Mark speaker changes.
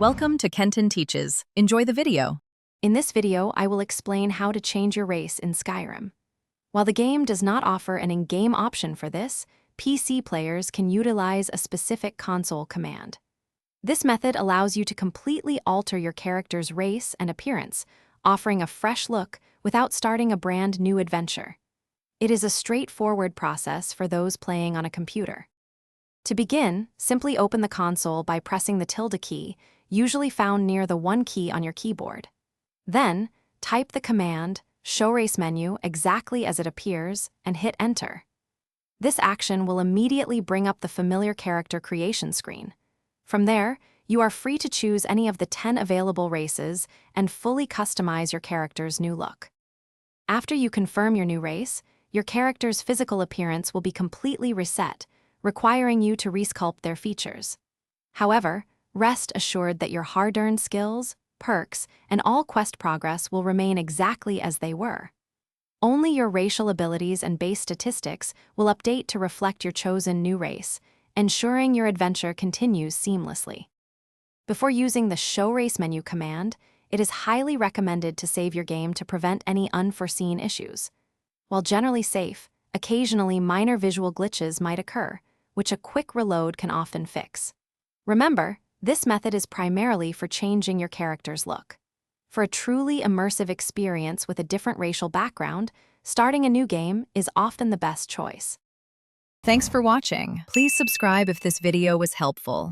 Speaker 1: Welcome to Kenton Teaches. Enjoy the video.
Speaker 2: In this video, I will explain how to change your race in Skyrim. While the game does not offer an in-game option for this, PC players can utilize a specific console command. This method allows you to completely alter your character's race and appearance, offering a fresh look without starting a brand new adventure. It is a straightforward process for those playing on a computer. To begin, simply open the console by pressing the tilde key, usually found near the 1 key on your keyboard. Then, type the command Show Race menu exactly as it appears and hit Enter. This action will immediately bring up the familiar character creation screen. From there, you are free to choose any of the 10 available races and fully customize your character's new look. After you confirm your new race, your character's physical appearance will be completely reset, requiring you to resculpt their features. However, rest assured that your hard-earned skills, perks, and all quest progress will remain exactly as they were. Only your racial abilities and base statistics will update to reflect your chosen new race, ensuring your adventure continues seamlessly. Before using the Show Race menu command, it is highly recommended to save your game to prevent any unforeseen issues. While generally safe, occasionally minor visual glitches might occur, which a quick reload can often fix. Remember, this method is primarily for changing your character's look. For a truly immersive experience with a different racial background, starting a new game is often the best choice.
Speaker 1: Thanks for watching. Please subscribe if this video was helpful.